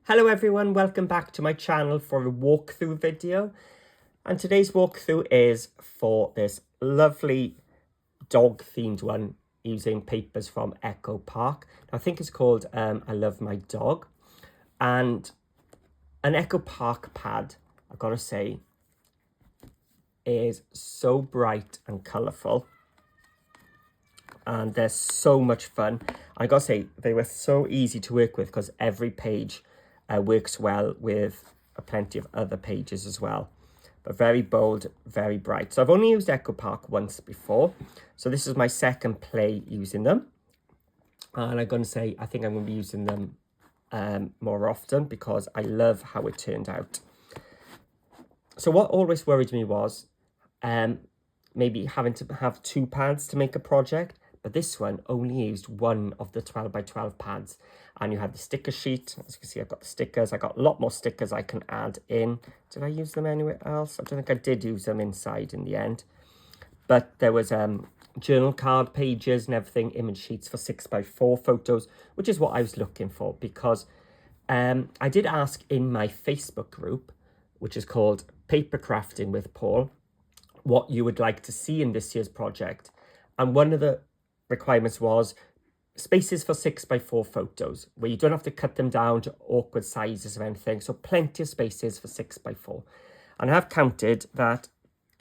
Hello everyone, welcome back to my channel for a walkthrough video. And today's walkthrough is for this lovely dog themed one using papers from Echo Park. I think it's called I Love My Dog. And an Echo Park pad, I've got to say, is so bright and colourful. And they're so much fun. I gotta say, they were so easy to work with because every page works well with plenty of other pages as well. But very bold, very bright. So I've only used Echo Park once before. So this is my second play using them. And I'm gonna say, I think I'm gonna be using them more often because I love how it turned out. So what always worried me was maybe having to have two pads to make a project. But this one only used one of the 12 by 12 pads. And you had the sticker sheet. As you can see, I've got the stickers. I got a lot more stickers I can add in. Did I use them anywhere else? I don't think I did use them inside in the end. But there was journal card pages and everything, image sheets for 6 by 4 photos, which is what I was looking for. Because I did ask in my Facebook group, which is called Paper Crafting with Paul, what you would like to see in this year's project. And one of the requirements was spaces for 6 by 4 photos where you don't have to cut them down to awkward sizes or anything. So plenty of spaces for 6 by 4. And I have counted that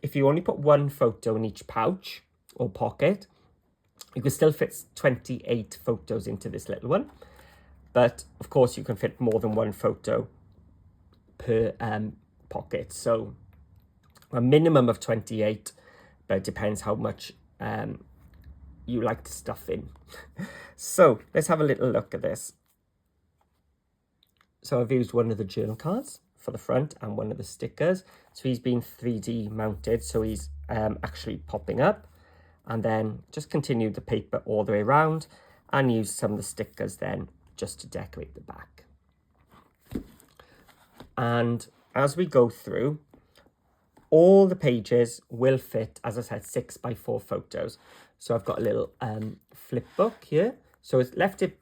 if you only put one photo in each pouch or pocket, you can still fit 28 photos into this little one. But of course you can fit more than one photo per pocket. So a minimum of 28, but it depends how much you like to stuff in. So let's have a little look at this. So I've used one of the journal cards for the front and one of the stickers. So he's been 3D mounted, so he's actually popping up. And then just continued the paper all the way around and used some of the stickers then just to decorate the back. And as we go through, all the pages will fit, as I said, 6 by 4 photos. So I've got a little flip book here. So it's left it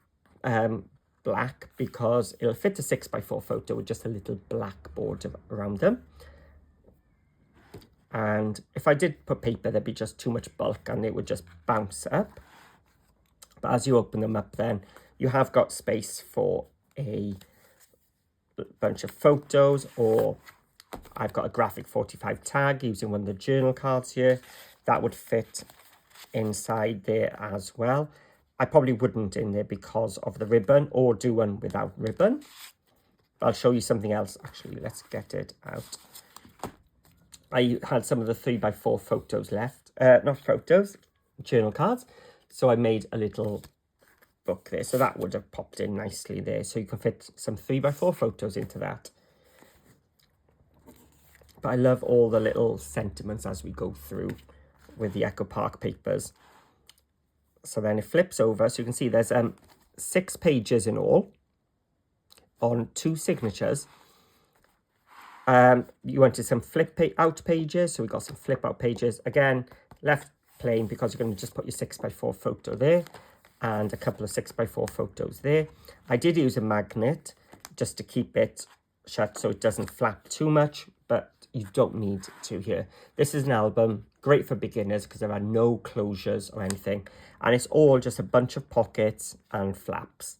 black because it'll fit a 6 by 4 photo with just a little black border around them. And if I did put paper, there'd be just too much bulk and it would just bounce up. But as you open them up then, you have got space for a bunch of photos, or I've got a graphic 45 tag using one of the journal cards here. That would fit inside there as well. I probably wouldn't in there because of the ribbon, or do one without ribbon. But I'll show you something else. Actually, let's get it out. I had some of the 3 by 4 photos left. Not photos, journal cards. So I made a little book there. So that would have popped in nicely there. So you can fit some 3 by 4 photos into that. But I love all the little sentiments as we go through with the Echo Park papers. So then it flips over. So you can see there's 6 pages in all on 2 signatures. You wanted some flip out pages. So we got some flip out pages. Again, left plain because you're going to just put your 6 by 4 photo there and a couple of 6 by 4 photos there. I did use a magnet just to keep it shut so it doesn't flap too much, but you don't need to here. This is an album, great for beginners because there are no closures or anything. And it's all just a bunch of pockets and flaps.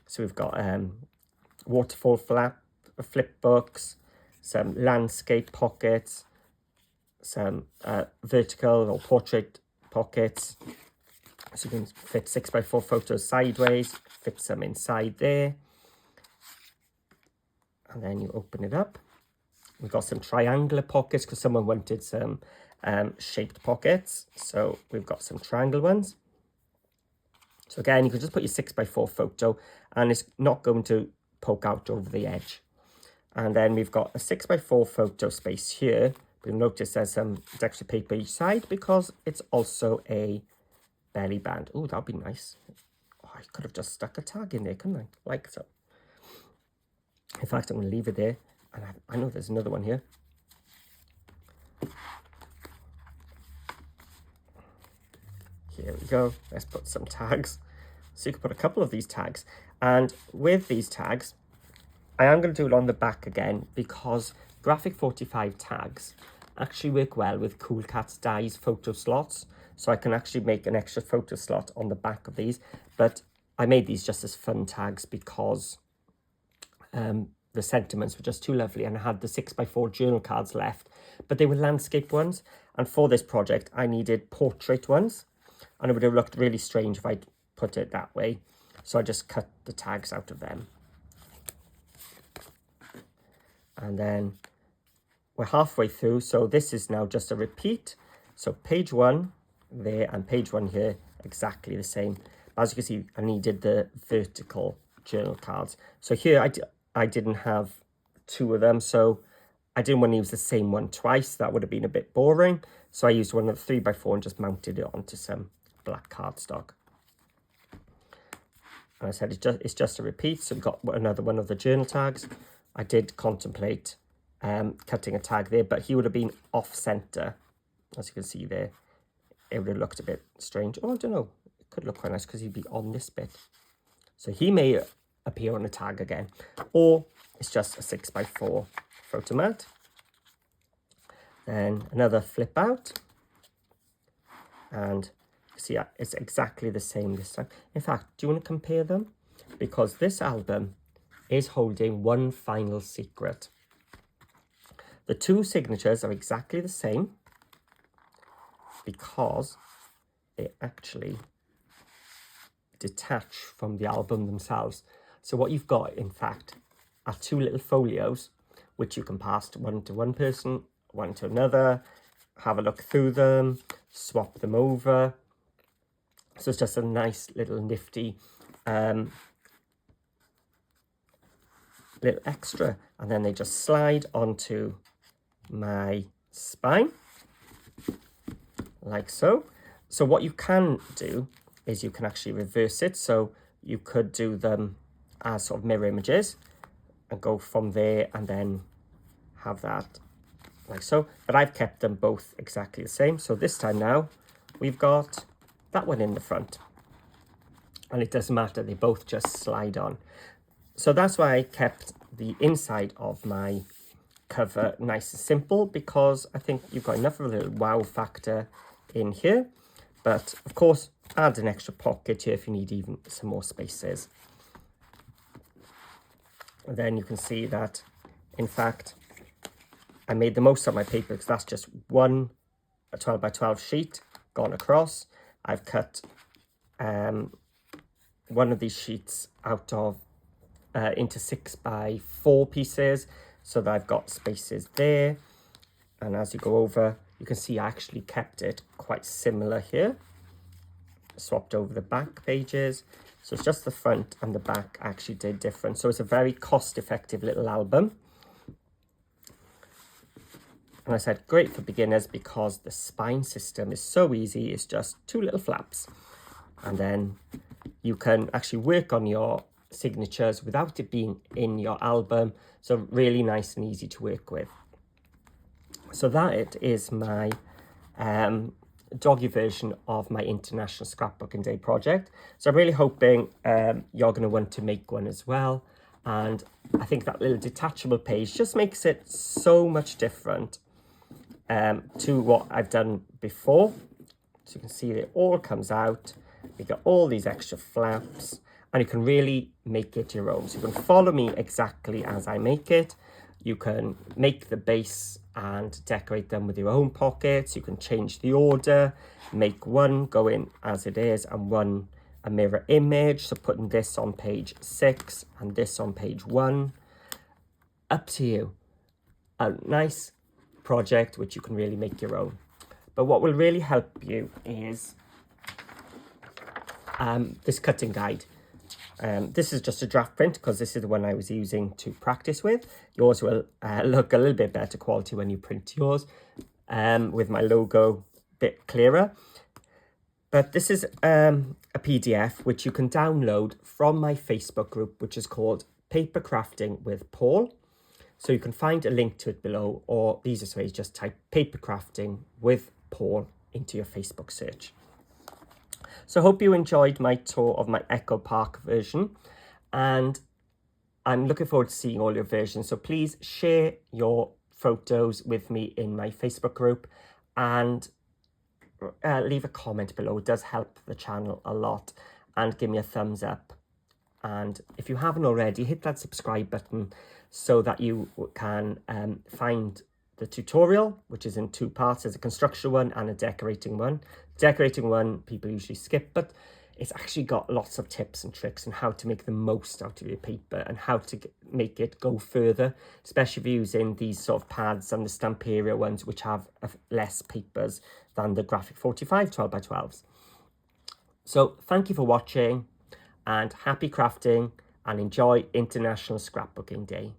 So we've got waterfall flip books, some landscape pockets, some vertical or portrait pockets. So you can fit 6 by 4 photos sideways, fit some inside there. And then you open it up. We've got some triangular pockets because someone wanted some shaped pockets. So we've got some triangle ones. So again, you can just put your 6 by 4 photo and it's not going to poke out over the edge. And then we've got a 6 by 4 photo space here. You'll notice there's some extra paper each side because it's also a belly band. Oh, that'd be nice. Oh, I could have just stuck a tag in there, couldn't I? Like so. In fact, I'm going to leave it there. And I know there's another one here. Here we go. Let's put some tags. So you can put a couple of these tags. And with these tags, I am going to do it on the back again because graphic 45 tags actually work well with Cool Cat's dies photo slots. So I can actually make an extra photo slot on the back of these. But I made these just as fun tags because the sentiments were just too lovely, and I had the 6x4 journal cards left, but they were landscape ones. And for this project, I needed portrait ones, and it would have looked really strange if I'd put it that way. So I just cut the tags out of them. And then we're halfway through, so this is now just a repeat. So page 1 there and page 1 here, exactly the same. As you can see, I needed the vertical journal cards. So here I didn't have 2 of them, so I didn't want to use the same one twice. That would have been a bit boring. So I used one of the 3x4 and just mounted it onto some black cardstock. And I said it's just a repeat, so we've got another one of the journal tags. I did contemplate cutting a tag there, but he would have been off center, as you can see there. It would have looked a bit strange. Oh, I don't know. It could look quite nice because he'd be on this bit. So he may appear on a tag again, or it's just a 6x4 photo mat. Then another flip out, and see it's exactly the same this time. In fact, do you want to compare them? Because this album is holding one final secret. The 2 signatures are exactly the same because they actually detach from the album themselves. So what you've got, in fact, are 2 little folios, which you can pass one to one person, one to another, have a look through them, swap them over. So it's just a nice little nifty little extra, and then they just slide onto my spine like so. So what you can do is you can actually reverse it, so you could do them as sort of mirror images and go from there and then have that like so, but I've kept them both exactly the same. So this time now we've got that one in the front, and it doesn't matter, they both just slide on. So that's why I kept the inside of my cover nice and simple, because I think you've got enough of a little wow factor in here. But of course, add an extra pocket here if you need even some more spaces. And then you can see that, in fact, I made the most of my paper because that's just a 12x12 sheet gone across. I've cut one of these sheets out of into 6x4 pieces, so that I've got spaces there. And as you go over, you can see I actually kept it quite similar here. Swapped over the back pages, so it's just the front and the back actually did different. So it's a very cost-effective little album. And I said great for beginners because the spine system is so easy. It's just 2 little flaps, and then you can actually work on your signatures without it being in your album. So really nice and easy to work with. So that it is my doggy version of my International Scrapbooking Day project. So I'm really hoping you're going to want to make one as well. And I think that little detachable page just makes it so much different to what I've done before. So you can see that it all comes out. You got all these extra flaps, and you can really make it your own. So you can follow me exactly as I make it. You can make the base and decorate them with your own pockets. You can change the order, make one go in as it is and one a mirror image. So putting this on page 6 and this on page 1. Up to you. A nice project which you can really make your own. But what will really help you is this cutting guide. This is just a draft print because this is the one I was using to practice with. Yours will look a little bit better quality when you print yours, with my logo a bit clearer. But this is a PDF which you can download from my Facebook group, which is called Paper Crafting with Paul. So you can find a link to it below, or the easiest way is just type Paper Crafting with Paul into your Facebook search. So I hope you enjoyed my tour of my Echo Park version, and I'm looking forward to seeing all your versions. So please share your photos with me in my Facebook group, and leave a comment below. It does help the channel a lot, and give me a thumbs up. And if you haven't already, hit that subscribe button so that you can find the tutorial, which is in 2 parts. There's a construction one and a decorating one. Decorating one people usually skip, but it's actually got lots of tips and tricks on how to make the most out of your paper and how to make it go further, especially if you're using these sort of pads and the Stamperia ones, which have less papers than the Graphic 45 12x12s. So thank you for watching, and happy crafting, and enjoy International Scrapbooking Day.